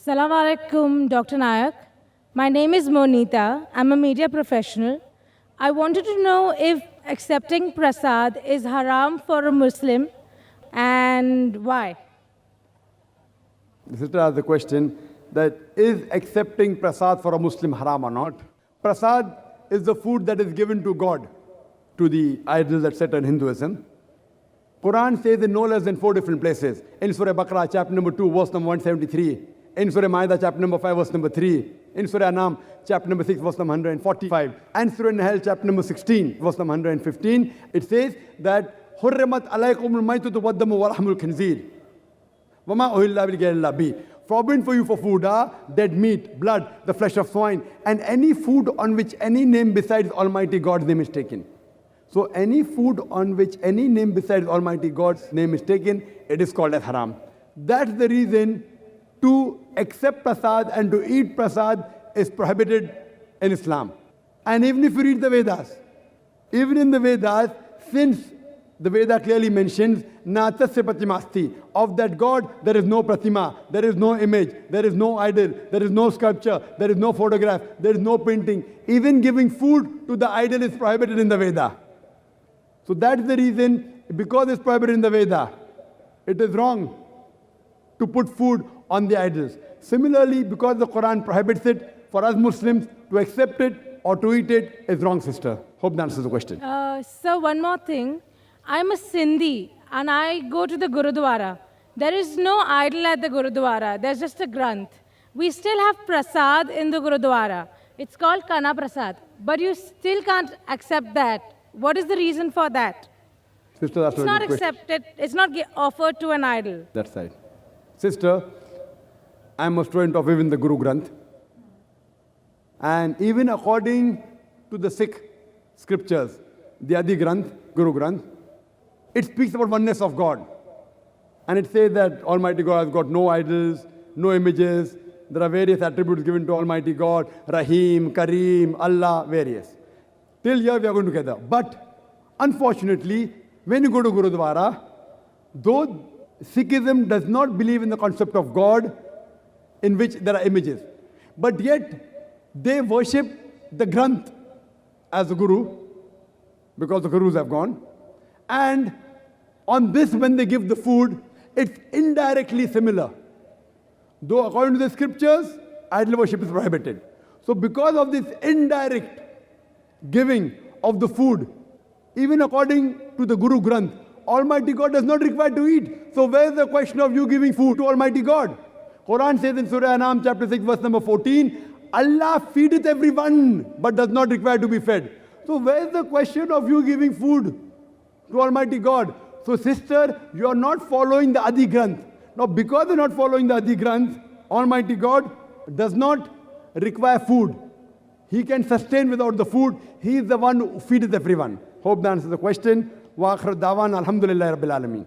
Assalamu alaikum, Dr. Naik. My name is Monita. I'm a media professional. I wanted to know if accepting Prasad is haram for a Muslim and why. The sister asked the question that is accepting Prasad for a Muslim haram or not? Prasad is the food that is given to God, to the idols etc. in Hinduism. Quran says in no less than 4 different places. In Surah Baqarah, chapter number 2, verse number 173. In Surah Ma'idah, chapter number 5, verse number 3. In Surah Anam, chapter number 6, verse number 145. And Surah Nahl, chapter number 16, verse number 115. It says that حُرِّمَتْ عَلَيْكُمُ الْمَيْتُةُ وَالدَّمُ وَلَحْمُ الْخِنْزِيرِ وَمَا أُهِلَّ بِغَيْرِ اللَّهِ بِهِ. Forbidden for you for food are dead meat, blood, the flesh of swine, and any food on which any name besides Almighty God's name is taken. So any food on which any name besides Almighty God's name is taken, it is called as haram. That's the reason to accept Prasad and to eat Prasad is prohibited in Islam. And even if you read the Vedas, even in the Vedas, since the Veda clearly mentions, Natasya Pratimasti, of that God there is no Pratima, there is no image, there is no idol, there is no sculpture, there is no photograph, there is no painting. Even giving food to the idol is prohibited in the Veda. So that's the reason, because it's prohibited in the Veda, it is wrong to put food on the idols. Similarly, because the Quran prohibits it, for us Muslims to accept it or to eat it is wrong, sister. Hope that answers the question. So one more thing. I'm a Sindhi and I go to the Gurudwara. There is no idol at the Gurudwara. There's just a Granth. We still have Prasad in the Gurudwara. It's called Kana Prasad. But you still can't accept that. What is the reason for that? Sister, that's it's not accepted. It's not offered to an idol. That's right. Sister, I'm a student of even the Guru Granth. And even according to the Sikh scriptures, the Adi Granth, Guru Granth, it speaks about oneness of God. And it says that Almighty God has got no idols, no images. There are various attributes given to Almighty God, Rahim, Kareem, Allah, various. Till here we are going together. But unfortunately, when you go to Gurudwara, though Sikhism does not believe in the concept of God in which there are images, but yet they worship the Granth as the Guru, because the Gurus have gone. And on this, when they give the food, it's indirectly similar. Though according to the scriptures, idol worship is prohibited. So because of this indirect giving of the food, even according to the Guru Granth, Almighty God does not require to eat. So where is the question of you giving food to Almighty God? Quran says in Surah Anam chapter 6 verse number 14, Allah feedeth everyone but does not require to be fed. So where is the question of you giving food to Almighty God? So sister, you are not following the Adi Granth. Now because you are not following the Adi Granth, Almighty God does not require food. He can sustain without the food. He is the one who feedeth everyone. Hope that answers the question. Wa akhir da'wan alhamdulillahi rabbil alameen.